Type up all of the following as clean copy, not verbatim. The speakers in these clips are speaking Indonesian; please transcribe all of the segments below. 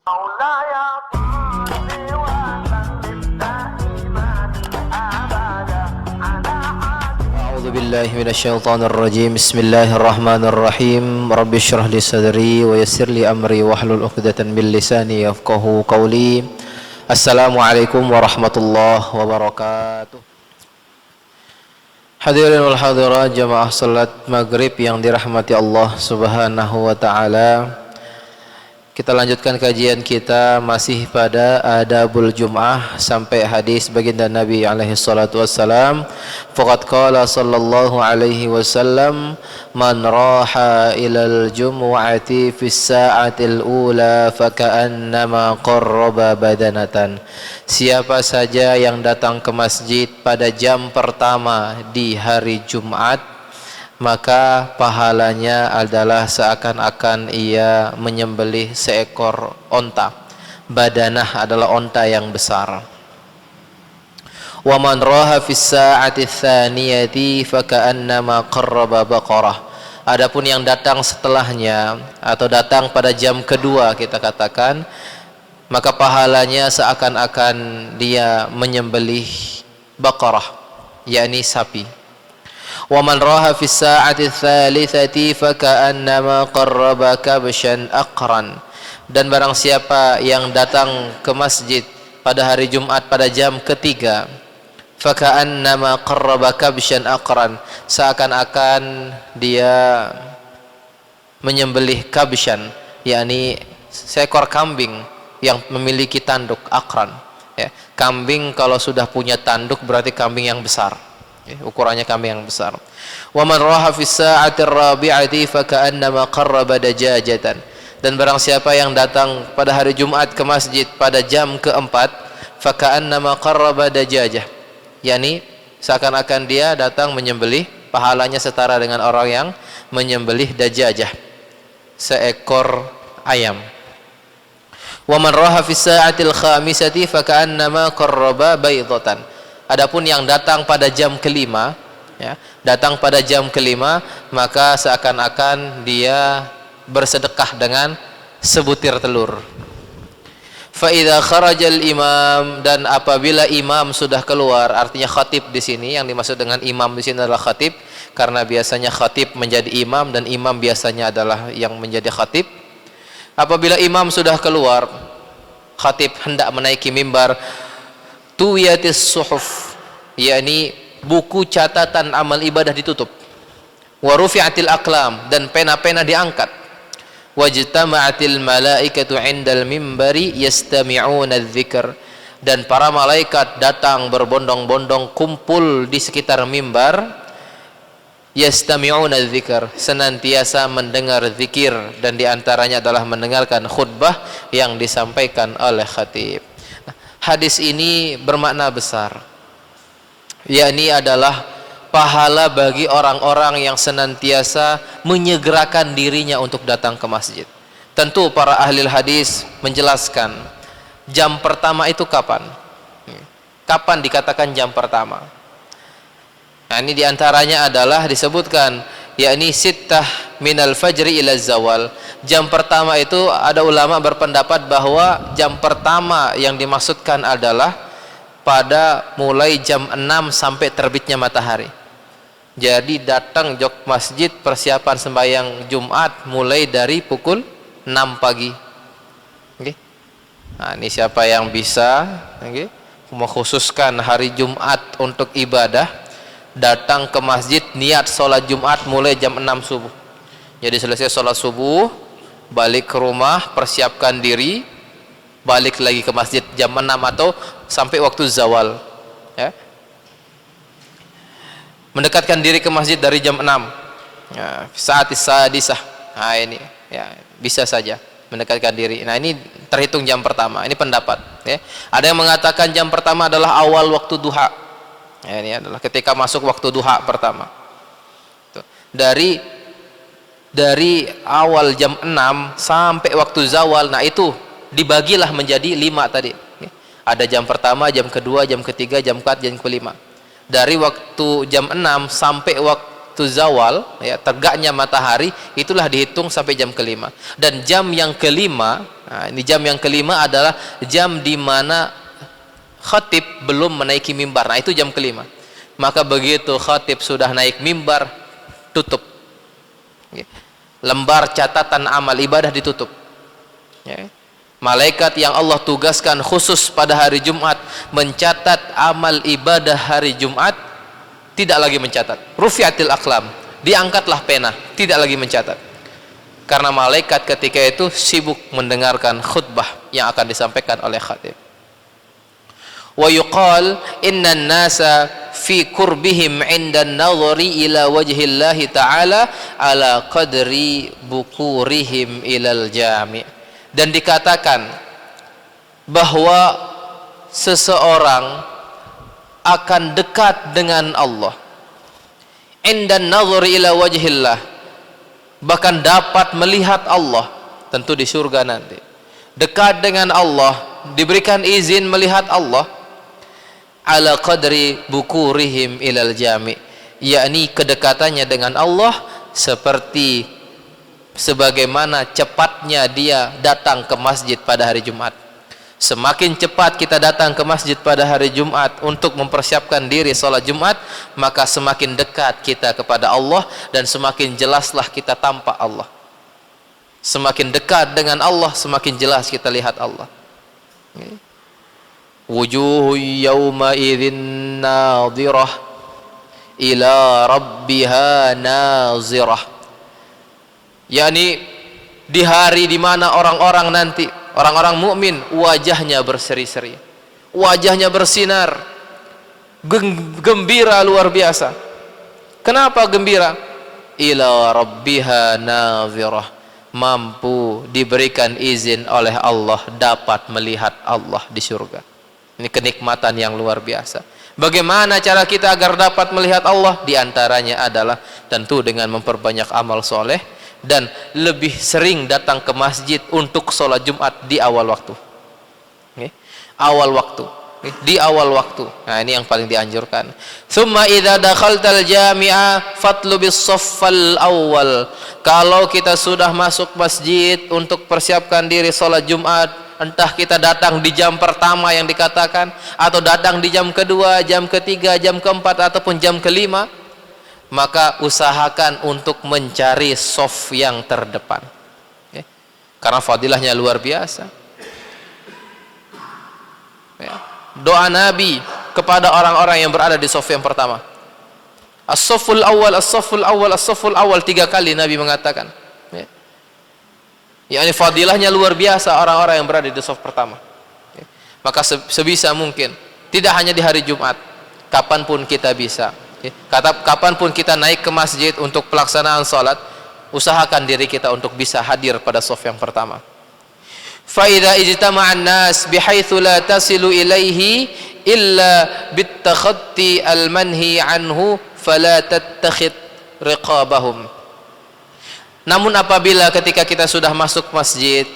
مولاي صل وسلم دائما ابدا على أعوذ بالله من الشيطان الرجيم. بسم الله الرحمن الرحيم. رب اشرح لي صدري ويسر لي أمري واحلل عقدة من لساني يفقهوا قولي. Assalamualaikum warahmatullahi wabarakatuh. Hadirin wal hadirat jamaah salat maghrib yang dirahmati Allah subhanahu wa ta'ala, kita lanjutkan kajian kita masih pada adabul jum'ah sampai hadis baginda Nabi alaihi salatu wassalam. Faqad qala sallallahu alaihi wasallam, man raha ilal jum'ati fis sa'atil ula faka'annama qarraba badanatan. Siapa saja yang datang ke masjid pada jam pertama di hari Jumat, maka pahalanya adalah seakan-akan ia menyembelih seekor onta. Badanah adalah onta yang besar. Wa man raha fis sa'ati tsaniyati faka'annama qarraba baqarah. Adapun yang datang setelahnya atau datang pada jam kedua, kita katakan, maka pahalanya seakan-akan dia menyembelih baqarah, yakni sapi. Wa man raha fi sa'ati tsalitsati faka'annama qarraba kabshan aqran. Dan barang siapa yang datang ke masjid pada hari Jumat pada jam ketiga, faka'annama qarraba kabshan aqran, seakan-akan dia menyembelih kabshan, yakni seekor kambing yang memiliki tanduk, aqran ya. Kambing kalau sudah punya tanduk berarti kambing yang besar. Ukurannya kambing yang besar. Wa man raha fi sa'ati ar-rabi'ati faka'annama qarraba dajajatan. Dan barang siapa yang datang pada hari Jumat ke masjid pada jam keempat, faka'annama qarraba dajajah, yakni seakan-akan dia datang menyembelih, pahalanya setara dengan orang yang menyembelih dajajah, seekor ayam. Wa man raha fi sa'ati al-khamisati faka'annama qarraba baydatan. Adapun yang datang pada jam kelima, ya, datang pada jam kelima, maka seakan-akan dia bersedekah dengan sebutir telur. Fa idza kharajal imam, dan apabila imam sudah keluar, artinya khatib di sini, yang dimaksud dengan imam di sini adalah khatib, karena biasanya khatib menjadi imam dan imam biasanya adalah yang menjadi khatib. Apabila imam sudah keluar, khatib hendak menaiki mimbar, tuwiyatis suhuf, yakni buku catatan amal ibadah ditutup. Wa rufi'atil aqlam, dan pena-pena diangkat. Wajtama'atil malaikatu 'indal mimbari yastami'una adz-dzikr, dan para malaikat datang berbondong-bondong kumpul di sekitar mimbar. Yastami'una adz-dzikr, senantiasa mendengar zikir, dan diantaranya adalah mendengarkan khutbah yang disampaikan oleh khatib. Hadis ini bermakna besar, yakni adalah pahala bagi orang-orang yang senantiasa menyegerakan dirinya untuk datang ke masjid. Tentu para ahli hadis menjelaskan jam pertama itu kapan. Kapan dikatakan jam pertama? Nah, ini diantaranya adalah disebutkan, yakni sittah minal fajri ila zawal. Jam pertama itu ada ulama berpendapat bahwa jam pertama yang dimaksudkan adalah pada mulai jam 6 sampai terbitnya matahari. Jadi datang jok masjid persiapan sembahyang Jumat mulai dari pukul 6 pagi. Okay. Nah, ini siapa yang bisa mengkhususkan hari Jumat untuk ibadah, datang ke masjid niat sholat Jumat mulai jam 6 subuh. Jadi selesai sholat subuh, balik ke rumah, persiapkan diri, balik lagi ke masjid jam 6 atau sampai waktu zawal, ya. Mendekatkan diri ke masjid dari jam 6 ya, saat sadisah. Nah ini ya, bisa saja mendekatkan diri. Nah ini terhitung jam pertama, ini pendapat ya. Ada yang mengatakan jam pertama adalah awal waktu duha ya, ini adalah ketika masuk waktu duha pertama. Tuh. Dari awal jam 6 sampai waktu zawal, nah itu dibagilah menjadi 5 tadi. Ada jam pertama, jam kedua, jam ketiga, jam keempat, jam kelima. Dari waktu jam 6 sampai zawal, ya, tegaknya matahari, itulah dihitung sampai jam kelima. Dan jam yang kelima, nah, ini jam yang kelima adalah jam di mana khatib belum menaiki mimbar. Nah, itu jam kelima. Maka begitu khatib sudah naik mimbar, tutup. Lembar catatan amal ibadah ditutup. Ya. Malaikat yang Allah tugaskan khusus pada hari Jumat mencatat amal ibadah hari Jumat tidak lagi mencatat. Rufi'atil aqlam, diangkatlah pena, tidak lagi mencatat. Karena malaikat ketika itu sibuk mendengarkan khutbah yang akan disampaikan oleh khatib. Wa yuqal innan nasa fi kurbihim 'inda an-nadhari ila wajhillahi ta'ala ala qadri bukurihim ilal jami'. Dan dikatakan bahwa seseorang akan dekat dengan Allah 'inda an-nadhari ila wajhillah, bahkan dapat melihat Allah, tentu di surga nanti. Dekat dengan Allah, diberikan izin melihat Allah, ala qadri bukurihim ilal jami', yakni kedekatannya dengan Allah seperti sebagaimana cepatnya dia datang ke masjid pada hari Jumat. Semakin cepat kita datang ke masjid pada hari Jumat untuk mempersiapkan diri sholat Jumat, maka semakin dekat kita kepada Allah dan semakin jelaslah kita tampak Allah. Semakin dekat dengan Allah, semakin jelas kita lihat Allah. Wujuhu yawma idzin nadhirah ila rabbiha nazirah. Yani di hari di mana orang-orang nanti, orang-orang mukmin wajahnya berseri-seri, wajahnya bersinar, gembira luar biasa. Kenapa gembira? Ila rabbiha nazirah, mampu diberikan izin oleh Allah dapat melihat Allah di surga. Ini kenikmatan yang luar biasa. Bagaimana cara kita agar dapat melihat Allah? Di antaranya adalah tentu dengan memperbanyak amal soleh dan lebih sering datang ke masjid untuk sholat Jumat di awal waktu. Awal waktu. Di awal waktu. Nah, ini yang paling dianjurkan. Tsumma idza dakhaltal jami'a fatlubis shaffal awwal. Kalau kita sudah masuk masjid untuk persiapkan diri sholat Jumat, entah kita datang di jam pertama yang dikatakan, atau datang di jam kedua, jam ketiga, jam keempat, ataupun jam kelima, maka usahakan untuk mencari shaf yang terdepan, ya. Karena fadilahnya luar biasa, ya. Doa Nabi kepada orang-orang yang berada di shaf yang pertama, as-shafful awal, as-shafful awal, as-shafful awal, 3 kali Nabi mengatakan, ya. Yakni fadilahnya luar biasa orang-orang yang berada di shaf pertama, ya. Maka sebisa mungkin, tidak hanya di hari Jumat, kapanpun kita bisa, ya. Kapanpun kita naik ke masjid untuk pelaksanaan sholat, usahakan diri kita untuk bisa hadir pada shaf yang pertama. Fa idza ijtama'an nas bihaitsu la tasilu ilaihi illa bittakhatti al-manhi anhu fala tattakhid riqabahum. Namun apabila ketika kita sudah masuk masjid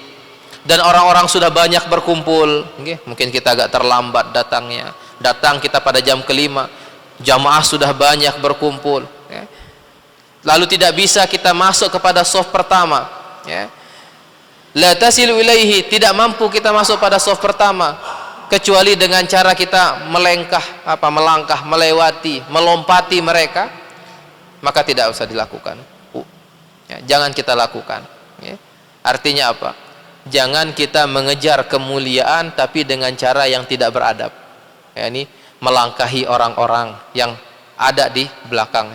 dan orang-orang sudah banyak berkumpul, mungkin kita agak terlambat datangnya, datang kita pada jam kelima, jamaah sudah banyak berkumpul, lalu tidak bisa kita masuk kepada shaf pertama, la tasilu ilaihi, tidak mampu kita masuk pada shaf pertama kecuali dengan cara kita melangkah, melewati, melompati mereka, maka tidak usah dilakukan. Ya, jangan kita lakukan, ya. Artinya apa? Jangan kita mengejar kemuliaan tapi dengan cara yang tidak beradab, ya, ini melangkahi orang-orang yang ada di belakang.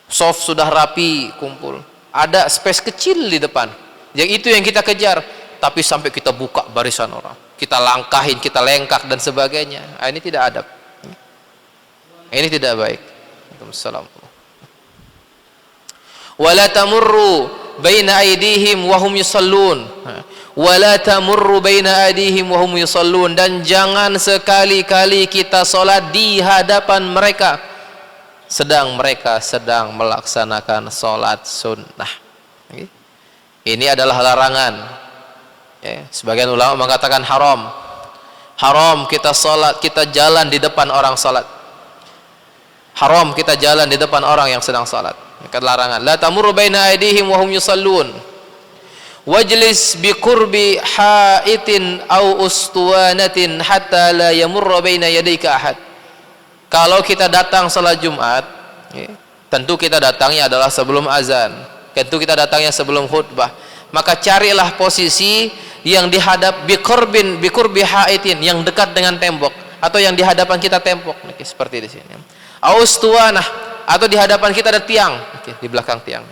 Shaf sudah rapi kumpul, ada space kecil di depan, yang itu yang kita kejar, tapi sampai kita buka barisan orang, kita langkahin, kita lengkak dan sebagainya. Ini tidak adab, ini tidak baik. Assalamualaikum. Wala tamurru baina aydihim wa hum yusallun, wala tamurru baina aydihim wa hum yusallun, dan jangan sekali-kali kita salat di hadapan mereka sedang mereka sedang melaksanakan salat sunnah. Ini adalah larangan, ya. Sebagian ulama mengatakan haram kita salat, kita jalan di depan orang salat. Haram kita jalan di depan orang yang sedang salat. Maka larangan. La tamurru baina aydihim wa hum yusallun. Wajlis bi qurbi haitin aw ustuwanatin hatta la yamurra baina yadayka ahad. Kalau kita datang salat Jumat, tentu kita datangnya adalah sebelum azan. Tentu kita datangnya sebelum khutbah. Maka carilah posisi yang dihadap bi qurbi haitin, yang dekat dengan tembok atau yang di hadapan kita tembok. Seperti di sini. Austuanah, atau di hadapan kita ada tiang, di belakang tiang.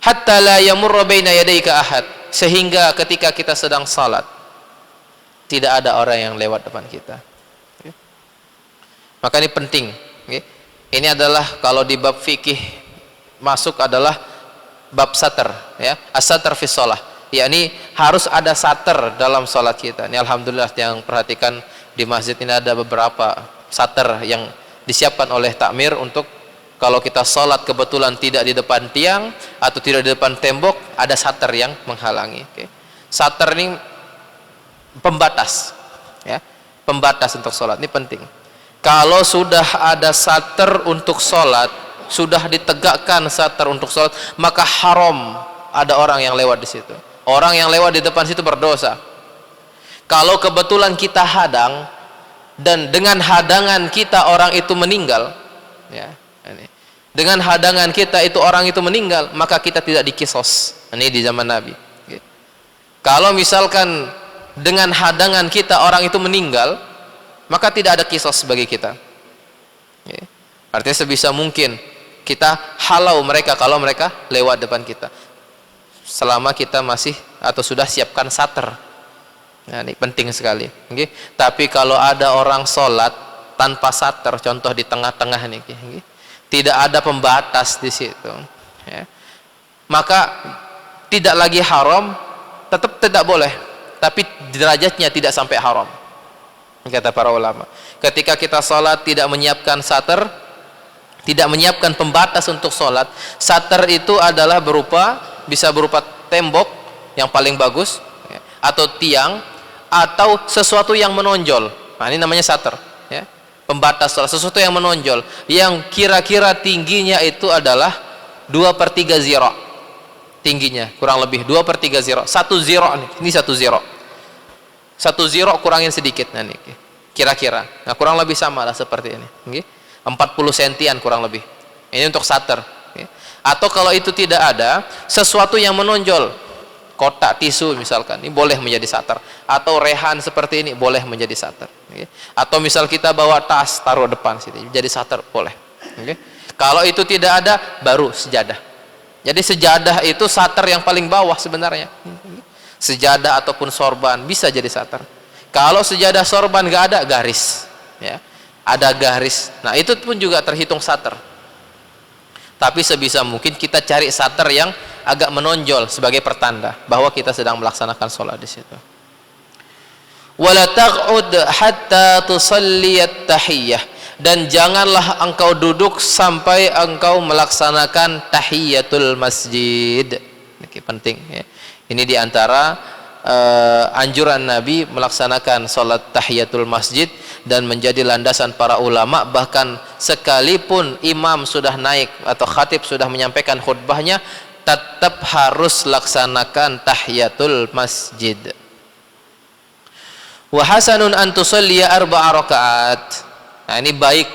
Hatta la yamurra baina yadayka ahad, sehingga ketika kita sedang salat tidak ada orang yang lewat depan kita. Maka ini penting. Ini adalah kalau di bab fikih masuk adalah bab satar, ya, as-satar fi shalah, yakni harus ada satar dalam salat kita. Ini alhamdulillah yang perhatikan di masjid ini ada beberapa satar yang disiapkan oleh takmir untuk kalau kita sholat kebetulan tidak di depan tiang atau tidak di depan tembok, ada satar yang menghalangi. Satar ini pembatas, ya, pembatas untuk sholat, ini penting. Kalau sudah ada satar untuk sholat, sudah ditegakkan satar untuk sholat, maka haram ada orang yang lewat di situ. Orang yang lewat di depan situ berdosa. Kalau kebetulan kita hadang dan dengan hadangan kita orang itu meninggal, ya, ini. Dengan hadangan kita itu orang itu meninggal, maka kita tidak dikisos. Ini di zaman Nabi. Kalau misalkan dengan hadangan kita orang itu meninggal, maka tidak ada kisos bagi kita. Artinya sebisa mungkin kita halau mereka kalau mereka lewat depan kita, selama kita masih atau sudah siapkan satar. Nah, ini penting sekali. Tapi kalau ada orang sholat tanpa satar, contoh di tengah-tengah nih, tidak ada pembatas di situ, ya, maka tidak lagi haram, tetap tidak boleh, tapi derajatnya tidak sampai haram. Kata para ulama, ketika kita sholat tidak menyiapkan satar, tidak menyiapkan pembatas untuk sholat, satar itu adalah bisa berupa tembok yang paling bagus, ya, atau tiang, atau sesuatu yang menonjol. Nah, ini namanya satar, ya, pembatas sholat, sesuatu yang menonjol, yang kira-kira tingginya itu adalah 2/3 zira, tingginya kurang lebih 2/3 zira. Satu zira nih, ini satu zira. Satu zira kurangin sedikit, nah, nih, kira-kira. Nah, kurang lebih sama lah seperti ini. 40 sentian kurang lebih. Ini untuk satar. Atau kalau itu tidak ada, sesuatu yang menonjol, kotak tisu misalkan, ini boleh menjadi satar. Atau rehan seperti ini boleh menjadi satar. Atau misal kita bawa tas taruh depan sini, jadi satar boleh. Kalau itu tidak ada, baru sejadah. Jadi sejadah itu satar yang paling bawah sebenarnya. Sejadah ataupun sorban bisa jadi satar. Kalau sejadah sorban nggak ada, garis, ya, ada garis. Nah, itu pun juga terhitung satar. Tapi sebisa mungkin kita cari satar yang agak menonjol sebagai pertanda bahwa kita sedang melaksanakan sholat di situ. Wala taq'ud hatta tusalliyat tahiyyah, dan janganlah engkau duduk sampai engkau melaksanakan tahiyatul masjid. Ini penting, ya. Ini diantara anjuran Nabi melaksanakan sholat tahiyatul masjid, dan menjadi landasan para ulama. Bahkan sekalipun imam sudah naik atau khatib sudah menyampaikan khutbahnya, tetap harus laksanakan tahiyatul masjid. Wa hasanun an tusalliya 4 rakaat. Nah, ini baik,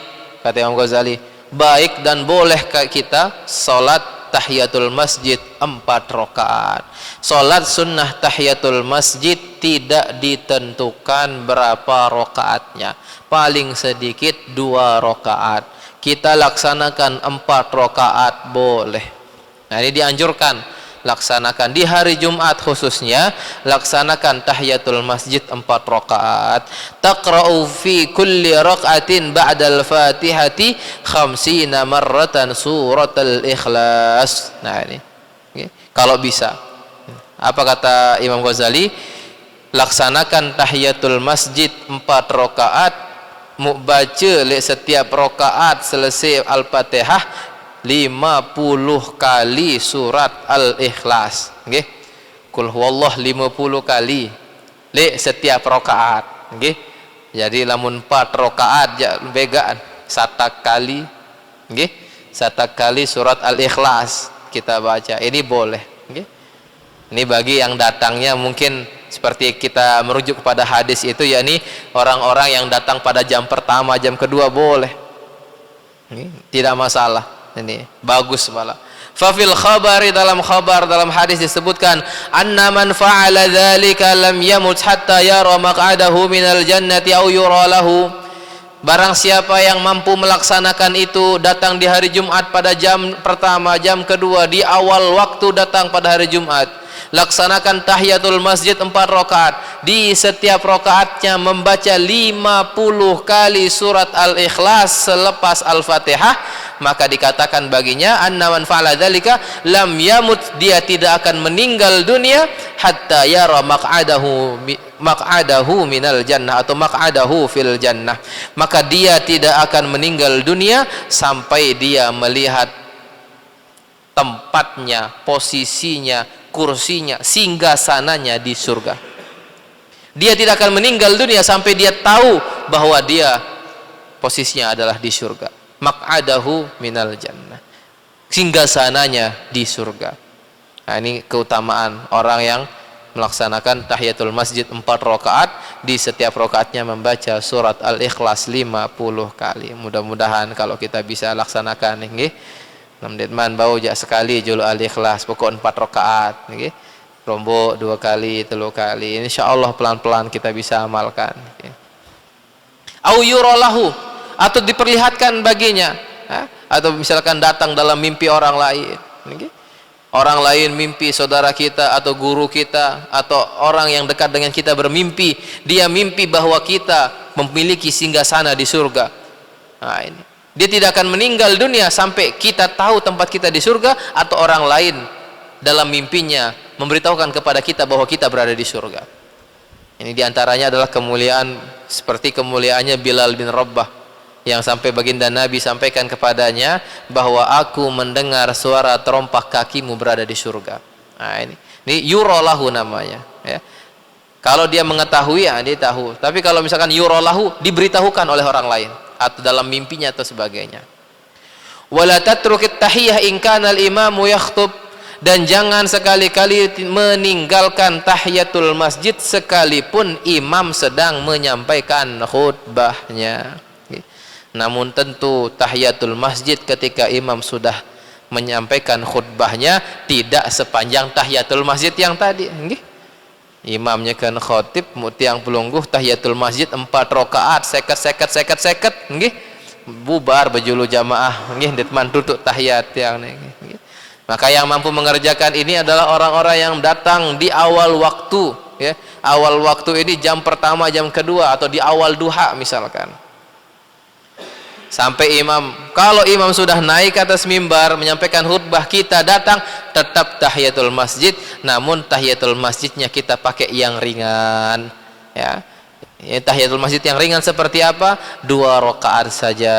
kata Imam Ghazali, baik dan boleh kita salat tahiyatul masjid 4 rakaat. Salat sunnah tahiyatul masjid tidak ditentukan berapa rakaatnya, paling sedikit 2 rakaat. Kita laksanakan 4 rakaat boleh. Nah, ini dianjurkan, laksanakan di hari Jumat khususnya, laksanakan tahiyatul masjid 4 rakaat. Taqra'u fi kulli raka'atin ba'dal Fatihati 50 marratan suratul Ikhlas. Nah, ini kalau bisa. Apa kata Imam Ghazali? Laksanakan tahiyatul masjid 4 rakaat, baca setiap rakaat selesai Al-Fatihah 50 kali surat Al-Ikhlas. Nggih. Qul huwallah 50 kali setiap rakaat. Nggih. Jadi lamun 4 rakaat begaan satak kali nggih, satak kali surat Al-Ikhlas kita baca. Ini boleh nggih. Ini bagi yang datangnya mungkin seperti kita merujuk kepada hadis itu, yakni orang-orang yang datang pada jam pertama, jam kedua boleh. Ini tidak masalah. Ini bagus malah. Fafil khabari, dalam khabar, dalam hadis disebutkan anna man fa'ala dzalika lam yamut hatta yara maq'adahu minal jannati aw yura lahu. Barang siapa yang mampu melaksanakan itu, datang di hari Jumat pada jam pertama, jam kedua, di awal waktu datang pada hari Jumat, laksanakan tahiyatul masjid 4 rakaat, di setiap rakaatnya membaca 50 kali surat Al-Ikhlas selepas Al-Fatihah, maka dikatakan baginya anna man fa'ala dzalika lam yamut, dia tidak akan meninggal dunia hatta yara maq'adahu minal jannah atau maq'adahu fil jannah, maka dia tidak akan meninggal dunia sampai dia melihat tempatnya, posisinya, kursinya, singgasananya di surga. Dia tidak akan meninggal dunia sampai dia tahu bahwa dia posisinya adalah di surga. Maq'adahu minal jannah, singgasananya di surga. Nah, ini keutamaan orang yang melaksanakan tahiyatul masjid 4 rakaat, di setiap rakaatnya membaca surat Al-Ikhlas 50 kali. Mudah-mudahan kalau kita bisa laksanakan nggih. Namdetman bau jak sekali julu Al-Ikhlas pokok 4 rakaat nggih. Rombok 2 kali, 3 kali. Insyaallah pelan-pelan kita bisa amalkan. Au yuralahu, atau diperlihatkan baginya, atau misalkan datang dalam mimpi orang lain nggih. Orang lain mimpi saudara kita atau guru kita atau orang yang dekat dengan kita bermimpi, dia mimpi bahwa kita memiliki singgasana di surga. Nah, ini dia tidak akan meninggal dunia sampai kita tahu tempat kita di surga, atau orang lain dalam mimpinya memberitahukan kepada kita bahwa kita berada di surga. Ini diantaranya adalah kemuliaan seperti kemuliaannya Bilal bin Rabah, yang sampai baginda Nabi sampaikan kepadanya bahwa aku mendengar suara terompah kakimu berada di surga. Nah, ini yurolahu namanya. Ya. Kalau dia mengetahui, ya, dia tahu. Tapi kalau misalkan yurolahu, diberitahukan oleh orang lain atau dalam mimpinya atau sebagainya. Wala tatrukit tahiyah in kana al-imamu yakhtub, dan jangan sekali-kali meninggalkan tahiyatul masjid sekalipun imam sedang menyampaikan khutbahnya. Namun tentu tahiyatul masjid ketika imam sudah menyampaikan khutbahnya tidak sepanjang tahiyatul masjid yang tadi nggih. Imamnya kan khotib tiang pelungguh tahiyatul masjid 4 rakaat seket nggih, bubar bejulu jamaah nggih, ditman tutuk tahiyat yang nggih. Maka yang mampu mengerjakan ini adalah orang-orang yang datang di awal waktu, ya. Awal waktu ini jam pertama, jam kedua, atau di awal duha misalkan. Sampai imam, kalau imam sudah naik ke atas mimbar menyampaikan khutbah, kita datang tetap tahiyatul masjid, namun tahiyatul masjidnya kita pakai yang ringan, ya. Tahiyatul masjid yang ringan seperti apa? 2 rakaat saja,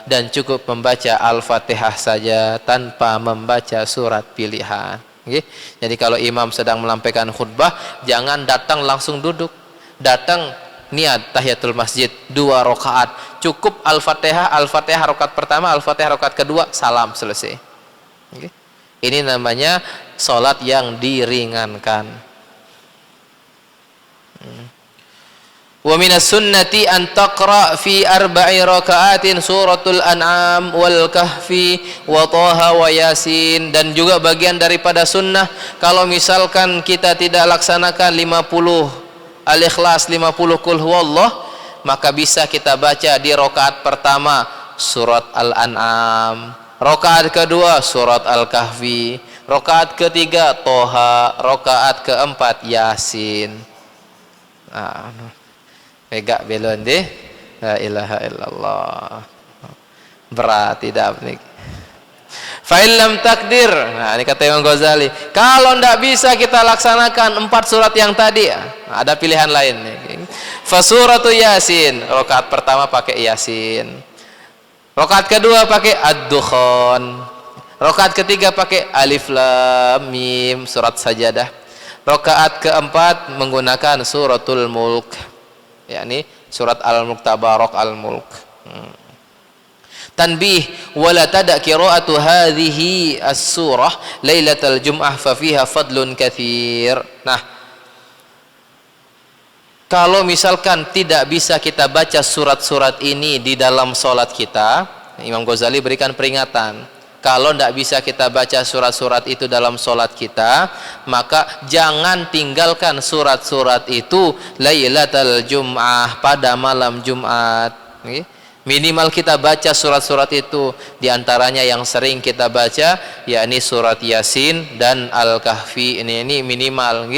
dan cukup membaca Al-Fatihah saja tanpa membaca surat pilihan. Okay? Jadi kalau imam sedang melampaikan khutbah, jangan datang langsung duduk, datang niat tahiyatul masjid 2 rakaat, cukup Al-Fatihah rakaat pertama, Al-Fatihah rakaat kedua, salam, selesai. Okay. Ini namanya salat yang diringankan. Wa minas sunnati an taqra fi 4 rakaatin suratul An'am wal Kahfi wa Thaha wa Yasin, dan juga bagian daripada sunnah kalau misalkan kita tidak laksanakan 50 Al-Ikhlas, 50 Qul Huwallah, maka bisa kita baca di rakaat pertama surat Al-An'am, rakaat kedua surat Al-Kahfi, rakaat ketiga Thaha, rakaat keempat Yasin. Nah, pegak belon deh, la ilaha illallah, berat tidak nih. Fa'ilam takdir, nah ini kata Imam Ghazali, kalau tidak bisa kita laksanakan 4 surat yang tadi, ada pilihan lain nih. Fasuratu Yasin, rakaat pertama pakai Yasin, rakaat kedua pakai Ad-Dukhan, rakaat ketiga pakai Alif Lam Mim surat Sajadah, rakaat keempat menggunakan suratul Mulk, yakni Surat Al-Mulk, Tabarak Al-Mulk. Tanbih, wala tada qira'atu hadhihi as-surah lailatal jum'ah fa fiha fadlun katsir. Nah, kalau misalkan tidak bisa kita baca surat-surat ini di dalam solat kita, Imam Ghazali berikan peringatan. Kalau tidak bisa kita baca surat-surat itu dalam solat kita, maka jangan tinggalkan surat-surat itu Lailatul Jum'ah, pada malam Jumat. Minimal kita baca surat-surat itu. Di antaranya yang sering kita baca yakni surat Yasin dan Al-Kahfi. Ini minimal,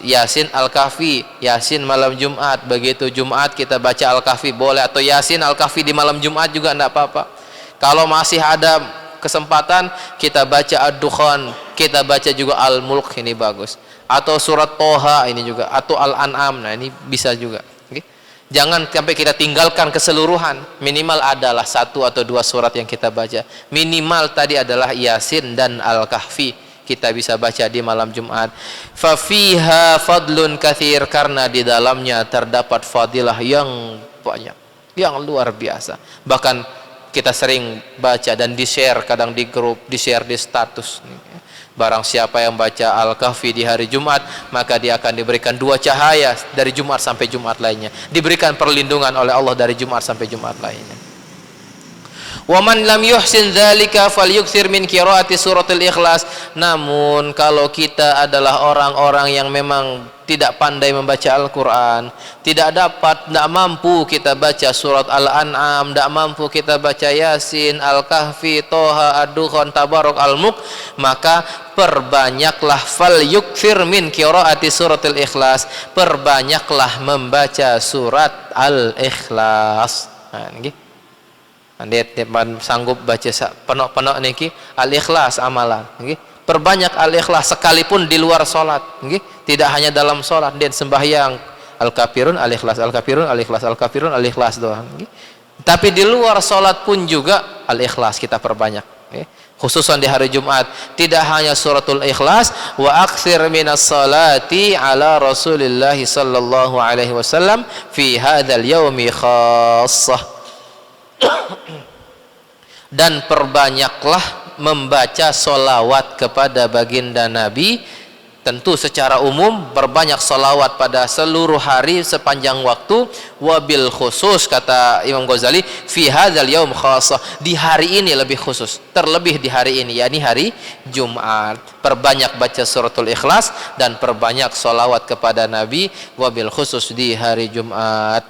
Yasin, Al-Kahfi. Yasin malam Jumat, begitu Jumat kita baca Al-Kahfi boleh, atau Yasin Al-Kahfi di malam Jumat juga tidak apa-apa. Kalau masih ada kesempatan kita baca Ad-Dukhan, kita baca juga Al-Mulk, ini bagus, atau surat Toha ini juga, atau Al-An'am. Nah ini bisa juga. Jangan sampai kita tinggalkan keseluruhan. Minimal adalah 1 atau 2 surat yang kita baca. Minimal tadi adalah Yasin dan Al-Kahfi kita bisa baca di malam Jumat. Fafiha fadlun katsir, karena di dalamnya terdapat fadilah yang banyak, yang luar biasa. Bahkan kita sering baca dan di-share kadang di grup, di-share di status. Barang siapa yang baca Al-Kahfi di hari Jumat, maka dia akan diberikan 2 cahaya dari Jumat sampai Jumat lainnya. Diberikan perlindungan oleh Allah dari Jumat sampai Jumat lainnya. Wa man lam yuhsin dzalika falyukthir min qiraati suratul Ikhlas. Namun kalau kita adalah orang-orang yang memang tidak pandai membaca Al-Quran, tidak mampu kita baca surat Al-An'am, tidak mampu kita baca Yasin, Al-Kahfi, Toha, Ad-Dukhan, Tabarak, Al-Mulk, maka perbanyaklah falyukthir min qiraati suratul Ikhlas, perbanyaklah membaca surat Al-Ikhlas. Nah, gitu. Anda sanggup baca penuh-penuh niki Al-Ikhlas amalan, perbanyak Al-Ikhlas sekalipun di luar solat, tidak hanya dalam solat. Dan sembahyang Al-Kafirun Al-Ikhlas, Al-Kafirun Al-Ikhlas, Al-Kafirun Al-Ikhlas doang. Tapi di luar solat pun juga Al-Ikhlas kita perbanyak, khususan di hari Jumat. Tidak hanya suratul Ikhlas, wa aktsir minas salati ala Rasulillah sallallahu alaihi wasallam fi hadzal yaumi khassah. Dan perbanyaklah membaca solawat kepada baginda Nabi. Tentu secara umum berbanyak solawat pada seluruh hari sepanjang waktu. Wabil khusus, kata Imam Ghazali, fi hadzal yaum khassah, di hari ini lebih khusus, terlebih di hari ini, yakni hari Jumat. Perbanyak baca suratul Ikhlas dan perbanyak solawat kepada Nabi, wabil khusus di hari Jumat.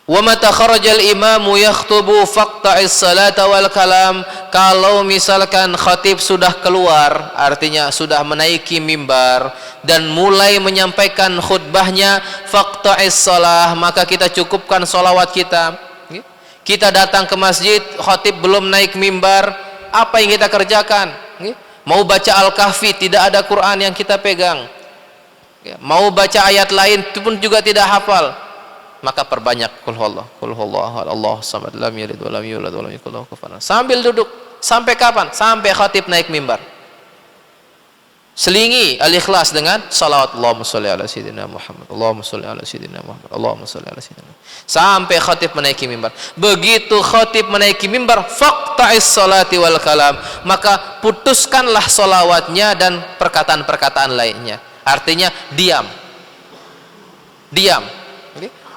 Wa mata kharajal imamu yakhtubu faqta'is salata wal kalam. Kalau misalkan khatib sudah keluar, artinya sudah menaiki mimbar dan mulai menyampaikan khutbahnya, faqta'is salah, maka kita cukupkan solawat kita. Kita datang ke masjid, khatib belum naik mimbar, apa yang kita kerjakan? Mau baca Al-Kahfi, tidak ada Quran yang kita pegang. Mau baca ayat lain pun juga tidak hafal, maka perbanyak qul huwallahu Allahu samad lam yalid wa lam yulad wa lam yakul lahu kufuwan ahad. Sambil duduk, sampai kapan? Sampai khatib naik mimbar. Selingi Al-Ikhlas dengan salawat Allahumma sholli ala sayyidina Muhammad, Allahumma sholli ala sayyidina Muhammad, Allahumma sholli ala sayyidina Muhammad, sampai khatib menaiki mimbar. Begitu khatib menaiki mimbar, faqta'is salati wal kalam, maka putuskanlah salawatnya dan perkataan-perkataan lainnya. Artinya diam.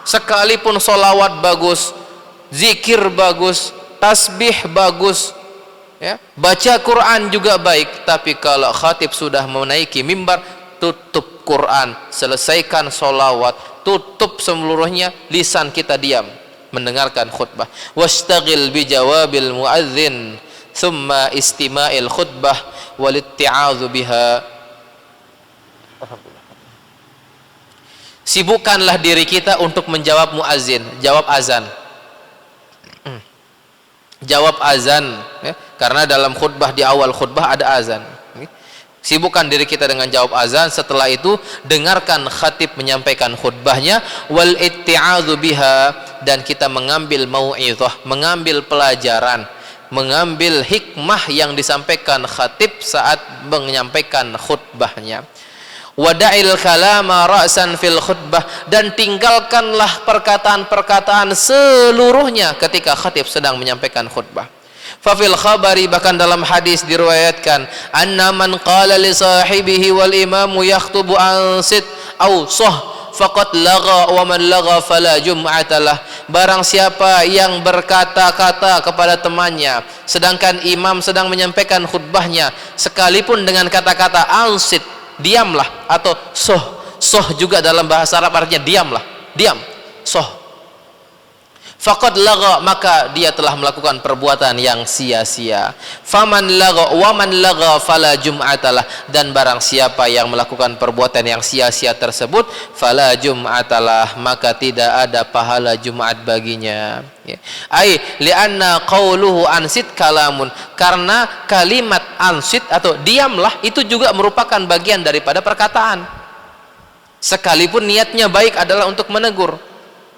Sekalipun solawat bagus, zikir bagus, tasbih bagus, baca Quran juga baik, tapi kalau khatib sudah menaiki mimbar, tutup Quran, selesaikan solawat, tutup seluruhnya, lisan kita diam mendengarkan khutbah. Washtagil bijawabil muadzin thumma istima'il khutbah walitti'adzu biha. Sibukkanlah diri kita untuk menjawab muazin, jawab azan. Jawab azan, karena dalam khutbah, di awal khutbah ada azan. Sibukkan diri kita dengan jawab azan. Setelah itu dengarkan khatib menyampaikan khutbahnya, wal itti'adzu biha, dan kita mengambil mau'izah, mengambil pelajaran, mengambil hikmah yang disampaikan khatib saat menyampaikan khutbahnya. Wada'il kalama ra'san fil khutbah, dan tinggalkanlah perkataan-perkataan seluruhnya ketika khatib sedang menyampaikan khutbah. Fafil khabari, bahkan dalam hadis diriwayatkan, anna man qala li sahibihi wal imamu yakhutubu ansit aw sah faqad lagha wa man lagha fala jum'atalah. Barang siapa yang berkata-kata kepada temannya sedangkan imam sedang menyampaikan khutbahnya, sekalipun dengan kata-kata ansit, diamlah, atau soh juga dalam bahasa Arab artinya diamlah, diam, soh, faqad lagha, maka dia telah melakukan perbuatan yang sia-sia. Faman lagha wa man lagha fala jum'atalah, dan barang siapa yang melakukan perbuatan yang sia-sia tersebut, fala jum'atalah, maka tidak ada pahala Jumat baginya. Ai li'anna qauluhu ansit kalamun, karena kalimat ansit atau diamlah itu juga merupakan bagian daripada perkataan. Sekalipun niatnya baik adalah untuk menegur,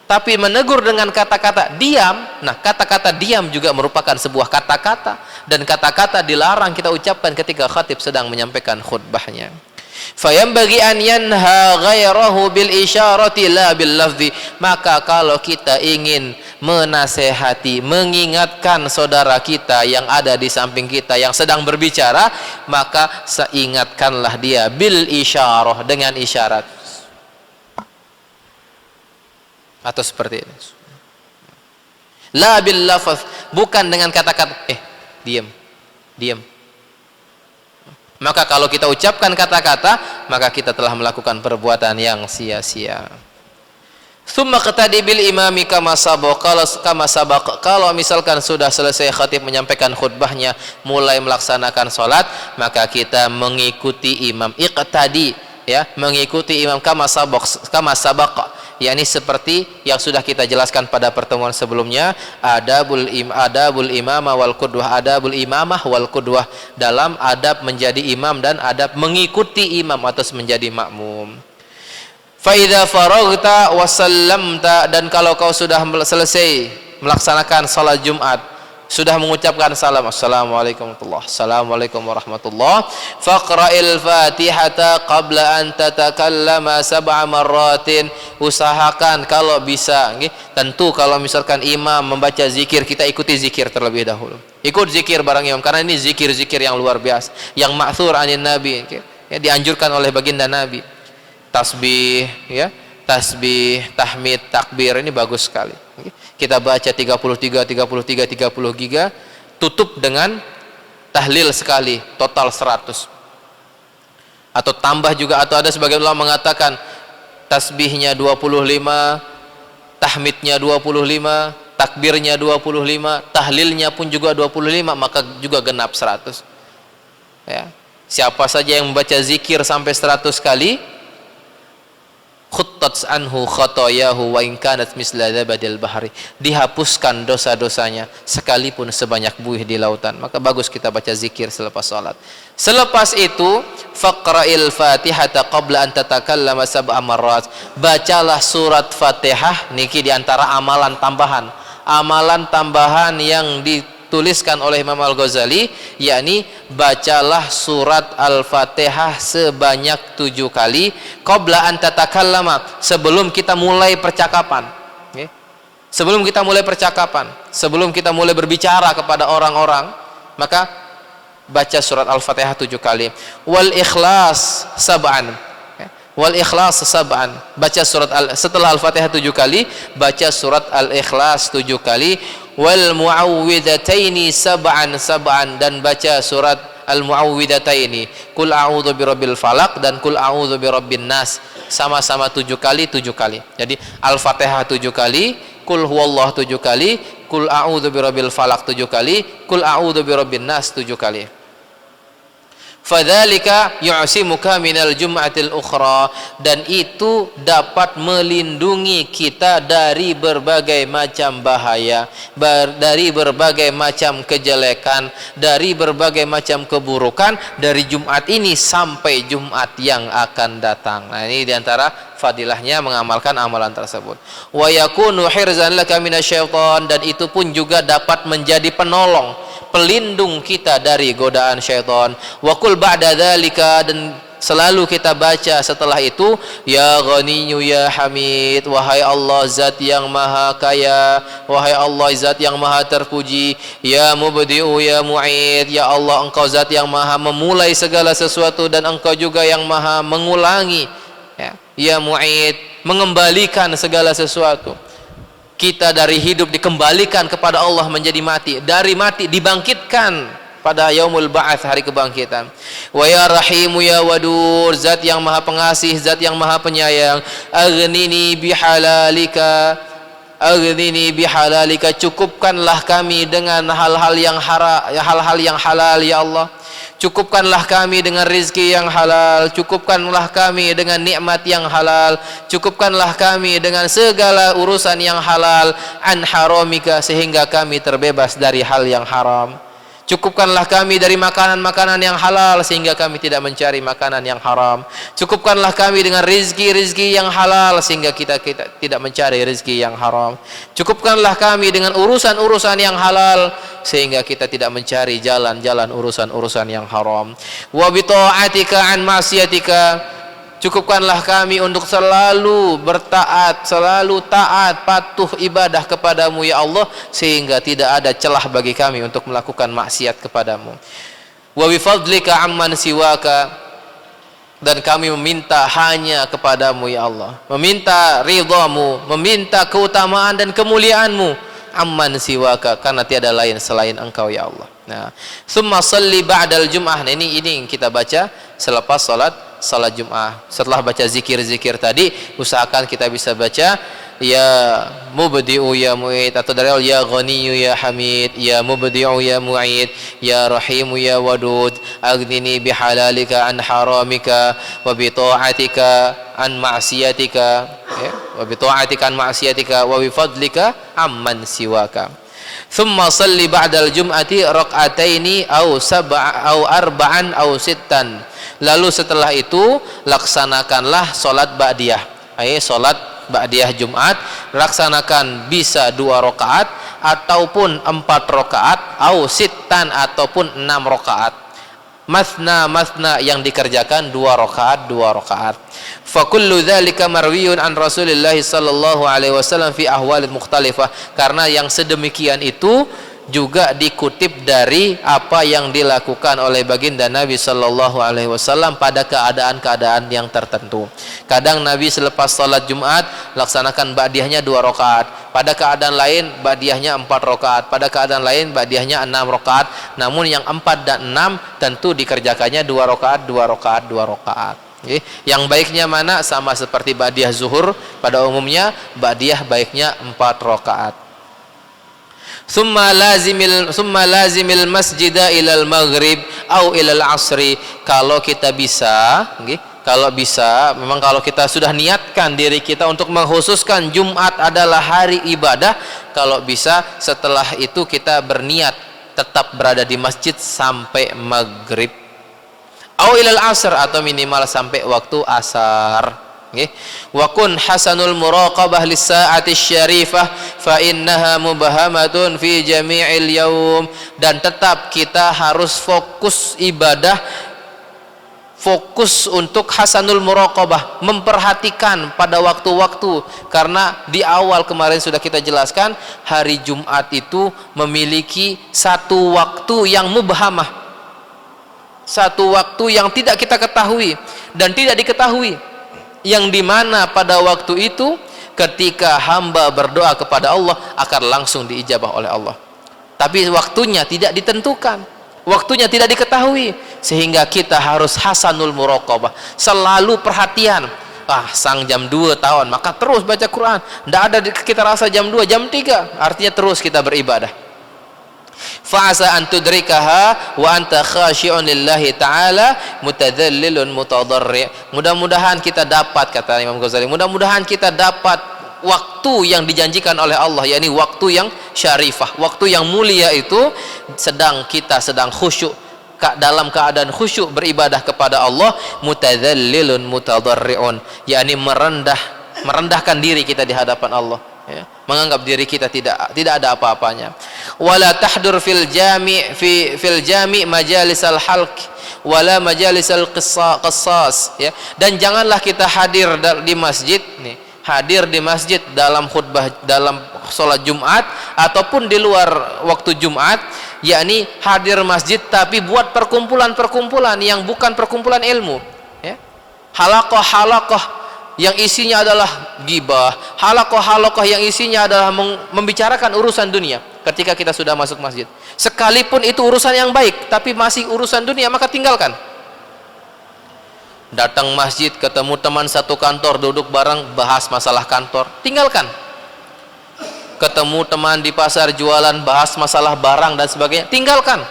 tapi menegur dengan kata-kata diam, nah kata-kata diam juga merupakan sebuah kata-kata, dan kata-kata dilarang kita ucapkan ketika khatib sedang menyampaikan khutbahnya. Fayambagi an yanha ghairahu bil isyarati la bil lafzi, maka kalau kita ingin menasehati, mengingatkan saudara kita yang ada di samping kita yang sedang berbicara, maka seingatkanlah dia bil isyarah, dengan isyarat, atau seperti ini, la bil lafz, bukan dengan kata-kata diam, diam. Maka kalau kita ucapkan kata-kata, maka kita telah melakukan perbuatan yang sia-sia. Tsumma qtadi bil imami kama sabaq, kalau misalkan sudah selesai khatib menyampaikan khutbahnya, mulai melaksanakan salat, maka kita mengikuti imam, iqtadi, ya, mengikuti imam kama sabaq, yakni seperti yang sudah kita jelaskan pada pertemuan sebelumnya, adabul imamah wal qudwah, adabul imamah wal qudwah, dalam adab menjadi imam dan adab mengikuti imam atau menjadi makmum. Fa idza faraghta wa sallamta, dan kalau kau sudah selesai melaksanakan salat Jumat, sudah mengucapkan salam, assalamualaikum warahmatullahi, assalamualaikum warahmatullahi, faqra'il fatihata qabla an tatakallama sab'a marratin, usahakan kalau bisa, tentu kalau misalkan imam membaca zikir, kita ikuti zikir terlebih dahulu, ikut zikir bareng imam, karena ini zikir-zikir yang luar biasa, yang ma'thur anin nabi, ya, dianjurkan oleh baginda nabi. Tasbih, ya, tasbih, tahmid, takbir, ini bagus sekali. Kita baca 33 giga, tutup dengan tahlil sekali, total 100. Atau tambah juga, atau ada sebagian ulama mengatakan tasbihnya 25, tahmidnya 25, takbirnya 25, tahlilnya pun juga 25, maka juga genap 100. Ya. Siapa saja yang membaca zikir sampai 100 kali, khuttat anhu khotoyahu wa in kanat misla zabadil bahri, dihapuskan dosa-dosanya sekalipun sebanyak buih di lautan. Maka bagus kita baca zikir selepas salat. Selepas itu, faqra'il fatihata qabla an tatakallama sab'a marrat, bacalah surat Fatihah, niki diantara amalan tambahan yang dituliskan oleh Imam Al-Ghazali, yakni bacalah surat Al-Fatihah sebanyak 7 kali qabla an tatakallama, sebelum kita mulai percakapan, sebelum kita mulai percakapan, sebelum kita mulai berbicara kepada orang-orang, maka baca surat Al-Fatihah 7 kali. Wal ikhlas sab'an, wal ikhlas sab'an, baca surat setelah Al-Fatihah 7 kali, baca surat Al-Ikhlas 7 kali. Wal muawwidataini sab'an, dan baca surat Al-Muawwidataini, Qul a'udzu birabbil falaq dan Qul a'udzu birabbin nas, sama-sama 7 kali. Jadi Al-Fatihah 7 kali, Qul huwallahu 7 kali, Qul a'udzu birabbil falaq 7 kali, Qul a'udzu birabbin nas 7 kali. Fadzalika yu'simuka minal jum'atil ukhra, dan itu dapat melindungi kita dari berbagai macam bahaya, dari berbagai macam kejelekan, dari berbagai macam keburukan dari Jumat ini sampai Jumat yang akan datang. Nah, ini diantara fadilahnya mengamalkan amalan tersebut. Wa yakunu hirzan laka minasyaiton, dan itu pun juga dapat menjadi penolong, pelindung kita dari godaan syaitan. Wa qul ba'da dzalika, dan selalu kita baca setelah itu, ya Ghaniyyu ya Hamid, wahai Allah zat yang maha kaya, wahai Allah zat yang maha terpuji, ya Mubdi'u ya Mu'id, ya Allah engkau zat yang maha memulai segala sesuatu dan engkau juga yang maha mengulangi, ya Mu'id, mengembalikan segala sesuatu. Kita dari hidup dikembalikan kepada Allah menjadi mati, dari mati dibangkitkan pada yaumul ba'ats, hari kebangkitan. Wa ya Rahimu ya Wadud, zat yang maha pengasih, zat yang maha penyayang, aghnini bihalalika, aghnini bihalalika, cukupkanlah kami dengan hal-hal yang halal ya Allah. Cukupkanlah kami dengan rizki yang halal, cukupkanlah kami dengan nikmat yang halal, cukupkanlah kami dengan segala urusan yang halal, an haramika, sehingga kami terbebas dari hal yang haram. Cukupkanlah kami dari makanan-makanan yang halal sehingga kami tidak mencari makanan yang haram. Cukupkanlah kami dengan rizki-rizki yang halal sehingga kita tidak mencari rizki yang haram. Cukupkanlah kami dengan urusan-urusan yang halal sehingga kita tidak mencari jalan-jalan urusan-urusan yang haram. Wa bi ta'atika an ma'siyatika, cukupkanlah kami untuk selalu bertaat, selalu taat, patuh ibadah kepadamu ya Allah, sehingga tidak ada celah bagi kami untuk melakukan maksiat kepadamu. Wa bifadlika amman siwaka, dan kami meminta hanya kepadamu ya Allah, meminta ridhamu, meminta keutamaan dan kemuliaanmu, amman siwaka, karena tiada lain selain engkau ya Allah. Nah, summa salli ba'dal jum'ah. Nah, ini yang kita baca selepas salat Jum'ah. Setelah baca zikir-zikir tadi, usahakan kita bisa baca ya Mubdi'u ya Mu'id, atau dari awal ya Ghaniyyu ya Hamid, ya Mubdi'u ya Mu'id, ya Rahimu ya Wadud, aghnini bihalalika an haramika, wa bi ta'atika an ma'siyatika, wa bi ta'atika an ma'siyatika, wa bi fadlika amman siwaka. Thumma salli ba'dal jum'ati rak'ataini au arba'an au sittan. Lalu setelah itu laksanakanlah salat ba'diyah. Salat ba'diyah Jumat laksanakan bisa 2 rakaat ataupun 4 rakaat, au sittan ataupun 6 rakaat. Masna yang dikerjakan 2 rakaat 2 rakaat. Fa kullu dzalika marwiyun an Rasulillah sallallahu alaihi wasallam fi ahwalin mukhtalifah, karena yang sedemikian itu juga dikutip dari apa yang dilakukan oleh baginda Nabi sallallahu alaihi wasallam pada keadaan-keadaan yang tertentu. Kadang Nabi selepas salat Jumat laksanakan ba'diyahnya 2 rakaat, pada keadaan lain ba'diyahnya 4 rakaat, pada keadaan lain ba'diyahnya 6 rakaat. Namun yang 4 dan 6 tentu dikerjakannya 2 rakaat 2 rakaat 2 rakaat. Yang baiknya mana? Sama seperti ba'diyah zuhur pada umumnya, ba'diyah baiknya 4 rakaat. Summa lazimil masjida ilal maghrib au ilal asri. Kalau kita bisa, memang kalau kita sudah niatkan diri kita untuk mengkhususkan Jumat adalah hari ibadah, kalau bisa setelah itu kita berniat tetap berada di masjid sampai maghrib, au ilal asr, atau minimal sampai waktu asar. Wa kun hasanul muraqabah lis-sa'ati syarifah fa innaha mubahamatun fi jami'il yaum. Dan tetap kita harus fokus ibadah, fokus untuk hasanul muraqabah, memperhatikan pada waktu-waktu, karena di awal kemarin sudah kita jelaskan hari Jumat itu memiliki satu waktu yang mubhamah, satu waktu yang tidak kita ketahui dan tidak diketahui, yang dimana pada waktu itu ketika hamba berdoa kepada Allah akan langsung diijabah oleh Allah, tapi waktunya tidak ditentukan, waktunya tidak diketahui, sehingga kita harus hasanul muraqabah, selalu perhatian. Sang jam 2 tahun maka terus baca Quran, tidak ada kita rasa jam 2 jam 3, artinya terus kita beribadah. Fa'asa an tudrikaha wa anta khashi'un lillahi ta'ala mutadzallilun mutadarri'. Mudah-mudahan kita dapat, kata Imam Ghazali, mudah-mudahan kita dapat waktu yang dijanjikan oleh Allah, yakni waktu yang syarifah, waktu yang mulia itu, kita sedang khusyuk, dalam keadaan khusyuk beribadah kepada Allah, mutadzallilun mutadarri'un, yakni merendahkan diri kita di hadapan Allah, menganggap diri kita tidak ada apa-apanya. Wala tahdur fil jami' majalisal halq wala majalisal qissas, ya. Dan janganlah kita hadir di masjid nih, hadir di masjid dalam khutbah, dalam sholat Jumat ataupun di luar waktu Jumat, yakni hadir masjid tapi buat perkumpulan-perkumpulan yang bukan perkumpulan ilmu, ya. Halaqah-halaqah yang isinya adalah ghibah, halaqah-halaqah yang isinya adalah membicarakan urusan dunia. Ketika kita sudah masuk masjid, sekalipun itu urusan yang baik tapi masih urusan dunia, maka tinggalkan. Datang masjid, ketemu teman satu kantor, duduk bareng, bahas masalah kantor, tinggalkan. Ketemu teman di pasar jualan, bahas masalah barang dan sebagainya, tinggalkan.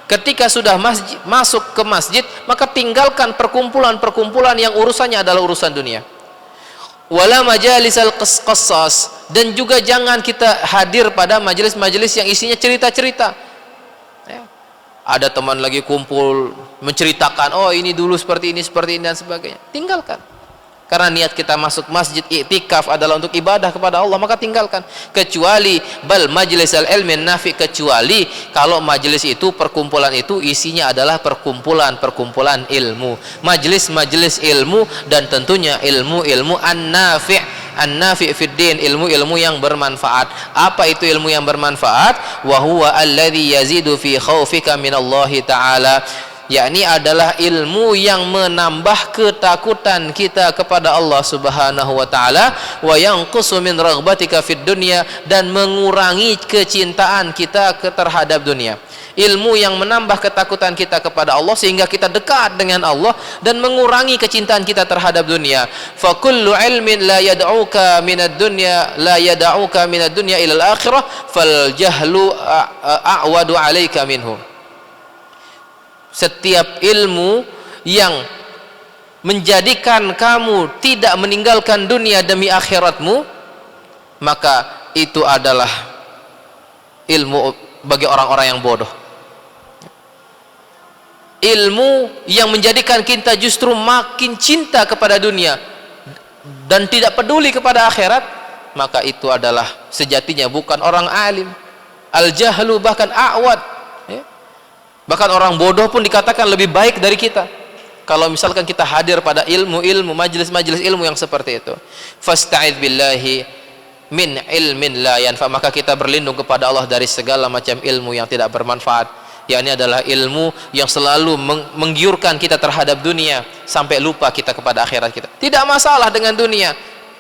Ketika sudah masuk ke masjid, maka tinggalkan perkumpulan-perkumpulan yang urusannya adalah urusan dunia. Wala majalisal qissas, dan juga jangan kita hadir pada majelis-majelis yang isinya cerita-cerita, ya. Ada teman lagi kumpul menceritakan, oh ini dulu seperti ini dan sebagainya, tinggalkan. Karena niat kita masuk masjid i'tikaf adalah untuk ibadah kepada Allah, maka tinggalkan. Kecuali bal majlisal ilmi nafi, kecuali kalau majelis itu, perkumpulan itu isinya adalah perkumpulan ilmu, majelis ilmu, dan tentunya ilmu an-nafi' fid din, ilmu yang bermanfaat. Apa itu ilmu yang bermanfaat? Wa huwa alladzi yazidu fi khaufika minallahi ta'ala, yakni adalah ilmu yang menambah ketakutan kita kepada Allah Subhanahu wa taala, wa yanqusu min raghbatika fid dunya, dan mengurangi kecintaan kita terhadap dunia. Ilmu yang menambah ketakutan kita kepada Allah sehingga kita dekat dengan Allah, dan mengurangi kecintaan kita terhadap dunia. Fa kullu ilmin la yad'uka minad dunya ila al-akhirah fal jahlu a'wadu 'alaika minhu. Setiap ilmu yang menjadikan kamu tidak meninggalkan dunia demi akhiratmu, maka itu adalah ilmu bagi orang-orang yang bodoh. Ilmu yang menjadikan kita justru makin cinta kepada dunia dan tidak peduli kepada akhirat, maka itu adalah sejatinya bukan orang alim. Al-jahlu bahkan a'wad, ya. Bahkan orang bodoh pun dikatakan lebih baik dari kita kalau misalkan kita hadir pada ilmu majelis ilmu yang seperti itu. Fasta'idz billahi min ilmin la yanfa, maka kita berlindung kepada Allah dari segala macam ilmu yang tidak bermanfaat, yakni adalah ilmu yang selalu menggiurkan kita terhadap dunia sampai lupa kita kepada akhirat kita. Tidak masalah dengan dunia,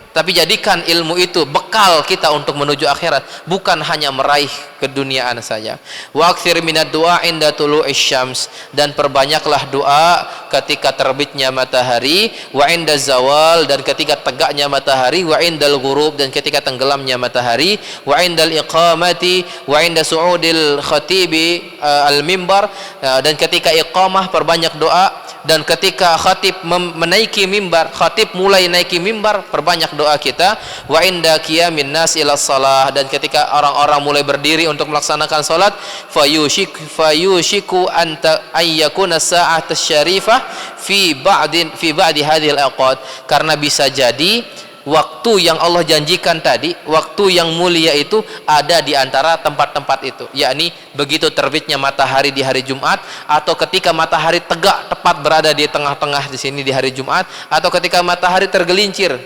tapi jadikan ilmu itu bekal kita untuk menuju akhirat, bukan hanya meraih keduniaan saja. Wa aktsir minad du'a inda tulu'isy syams, dan perbanyaklah doa ketika terbitnya matahari, wa inda zawal, dan ketika tegaknya matahari, wa indal ghurub, dan ketika tenggelamnya matahari, wa indal iqamati, wa inda su'udil khatibi al-mimbar, dan ketika iqamah perbanyak doa, dan ketika khatib menaiki mimbar, khatib mulai naiki mimbar, perbanyak doa kita. Wa inda qiyamin nas ila shalah, dan ketika orang-orang mulai berdiri untuk melaksanakan salat, fayushiku anta ayyakuna sa'at syarifah fi ba'di hadhil awqat, karena bisa jadi waktu yang Allah janjikan tadi, waktu yang mulia itu ada di antara tempat-tempat itu, yakni begitu terbitnya matahari di hari Jumat, atau ketika matahari tegak tepat berada di tengah-tengah di sini di hari Jumat, atau ketika matahari tergelincir,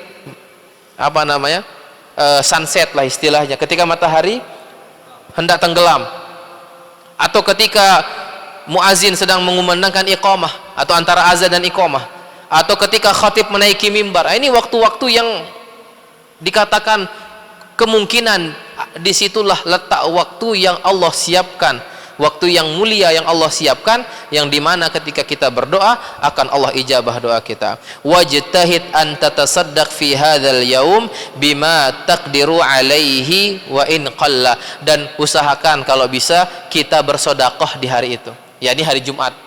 sunset lah istilahnya, ketika matahari hendak tenggelam, atau ketika muazin sedang mengumandangkan iqamah, atau antara azan dan iqamah, atau ketika khatib menaiki mimbar. Ini waktu-waktu yang dikatakan kemungkinan disitulah letak waktu yang Allah siapkan, waktu yang mulia yang Allah siapkan, yang dimana ketika kita berdoa akan Allah ijabah doa kita. Wajtahid an tatasaddaq fi hadzal yaum bima taqdiru alaihi wa in qalla, dan usahakan kalau bisa kita bersedekah di hari itu, yakni hari Jumat.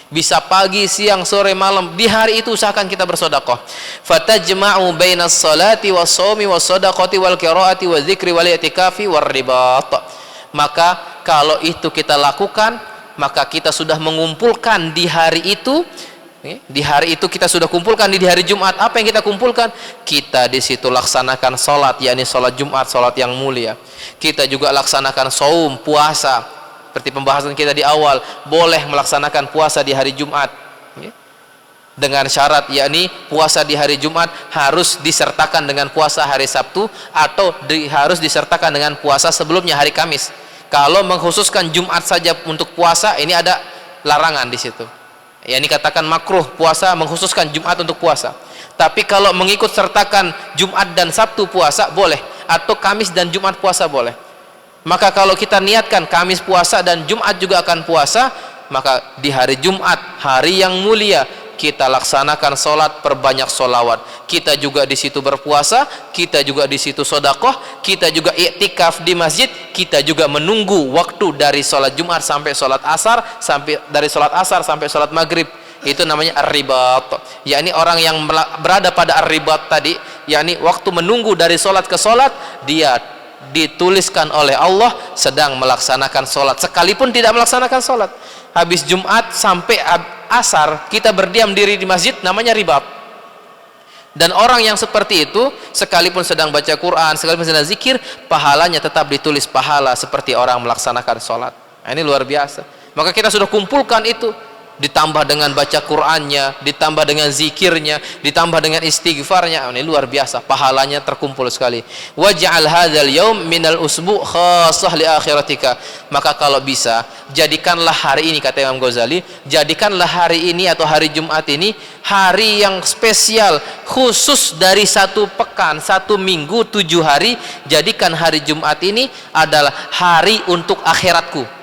Bisa pagi, siang, sore, malam, di hari itu usahakan kita bersedekah. Fatajma'u bainas salati was shaumi was shadaqati wal qiraati waz zikri wal i'tikafi war ribat. Maka kalau itu kita lakukan, maka kita sudah mengumpulkan di hari itu. Di hari itu kita sudah kumpulkan di hari Jumat. Apa yang kita kumpulkan? Kita di situ laksanakan salat, yakni salat Jumat, salat yang mulia. Kita juga laksanakan saum, puasa, seperti pembahasan kita di awal, boleh melaksanakan puasa di hari Jumat dengan syarat, yakni puasa di hari Jumat harus disertakan dengan puasa hari Sabtu atau harus disertakan dengan puasa sebelumnya hari Kamis. Kalau mengkhususkan Jumat saja untuk puasa, ini ada larangan di situ. Ya, ini katakan makruh puasa mengkhususkan Jumat untuk puasa. Tapi kalau mengikut sertakan Jumat dan Sabtu puasa boleh, atau Kamis dan Jumat puasa boleh. Maka kalau kita niatkan Kamis puasa dan Jumat juga akan puasa, maka di hari Jumat, hari yang mulia, kita laksanakan sholat, perbanyak sholawat. Kita juga di situ berpuasa, kita juga di situ sodakoh, kita juga iktikaf di masjid, kita juga menunggu waktu dari sholat Jumat sampai sholat asar, dari sholat asar sampai sholat maghrib. Itu namanya ar-ribat, yakni orang yang berada pada ar-ribat tadi, yakni waktu menunggu dari sholat ke sholat, dia dituliskan oleh Allah sedang melaksanakan sholat sekalipun tidak melaksanakan sholat. Habis Jumat sampai asar kita berdiam diri di masjid, namanya ribat. Dan orang yang seperti itu sekalipun sedang baca Quran, sekalipun sedang zikir, pahalanya tetap ditulis pahala seperti orang melaksanakan sholat. Nah, ini luar biasa. Maka kita sudah kumpulkan itu, ditambah dengan baca Qur'annya, ditambah dengan zikirnya, ditambah dengan istighfarnya. Ini luar biasa, pahalanya terkumpul sekali. Waj'al hadzal yaum minal usbu' khassah li akhiratika. Maka kalau bisa, jadikanlah hari ini, kata Imam Ghazali, jadikanlah hari ini atau hari Jumat ini hari yang spesial, khusus dari satu pekan, satu minggu, 7 hari. Jadikan hari Jumat ini adalah hari untuk akhiratku.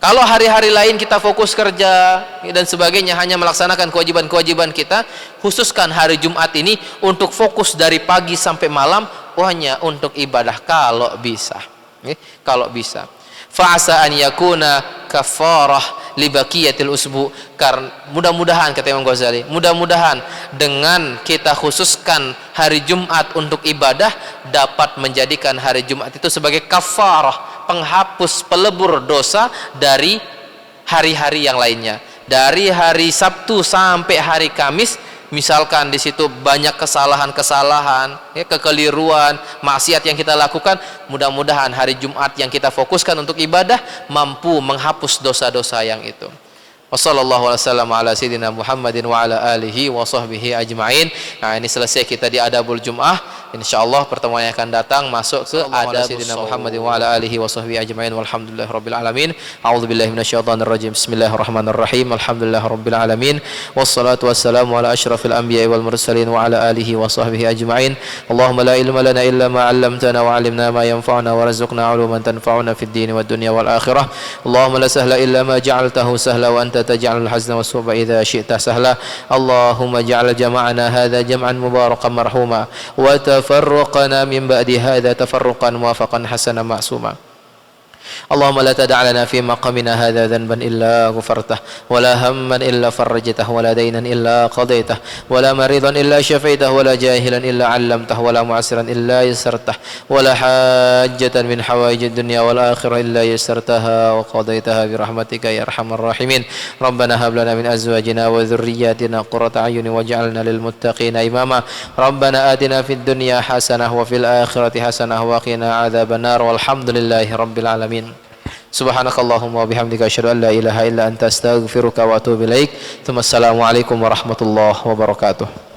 Kalau hari-hari lain kita fokus kerja dan sebagainya, hanya melaksanakan kewajiban-kewajiban kita, khususkan hari Jumat ini untuk fokus dari pagi sampai malam, hanya untuk ibadah kalau bisa. Kalau bisa. Fa'asa an yakuna kafarah li baqiyatil usbu. Karena mudah-mudahan, kata Imam Ghazali, mudah-mudahan dengan kita khususkan hari Jumat untuk ibadah dapat menjadikan hari Jumat itu sebagai kafarah, penghapus, pelebur dosa dari hari-hari yang lainnya. Dari hari Sabtu sampai hari Kamis, misalkan di situ banyak kesalahan-kesalahan, ya, kekeliruan, maksiat yang kita lakukan, mudah-mudahan hari Jumat yang kita fokuskan untuk ibadah mampu menghapus dosa-dosa yang itu. Wassallallahu wasallam ala sayyidina Muhammadin wa ala alihi wa sahbihi ajma'in. Nah, ini selesai kita di Adabul Jum'ah. Insyaallah pertemuan yang akan datang masuk ke Adab sayyidina Muhammadin wa ala alihi wa sahbihi ajma'in. Walhamdulillahirabbil alamin. A'udzubillahi minasyaitonir rajim. Bismillahirrahmanirrahim. Alhamdulillahirabbil alamin. Wassalatu wassalamu ala asyrafil anbiya'i wal mursalin wa ala alihi wa sahbihi ajma'in. Allahumma la ilma lana illa ma 'allamtana wa 'allimna ma yanfa'una wa rizqna 'uluman tanfa'una fid din wad dunya wal akhirah. Allahumma la sahla illa ma ja'altahu sahla wa anta تجعل الحزن والصعب إذا شئت سهلا. اللهم اجعل جمعنا هذا جمعا مباركا مرحوما وتفرقنا من بعد هذا تفرقا موافقا حسنا معصوما. اللهم لا تدع لنا في مقامنا هذا ذنبا إلا غفرته ولا هما إلا فرجته ولا دينا إلا قضيته ولا مريضا إلا شفيته ولا جاهلا إلا علمته ولا معسرا إلا يسرته ولا حاجة من حوائج الدنيا والآخرة إلا يسرتها وقضيتها برحمتك يا أرحم الراحمين. ربنا هب لنا من أزواجنا وذرياتنا قرة أعين واجعلنا للمتقين إماما. ربنا آتنا في الدنيا حسنة وفي الآخرة حسنة وقنا عذاب النار والحمد لله رب العالمين. Subhanakallahumma wa bihamdika asyhadu an la ilaha illa anta astaghfiruka wa atubu ilaik. Assalamualaikum warahmatullahi wabarakatuh.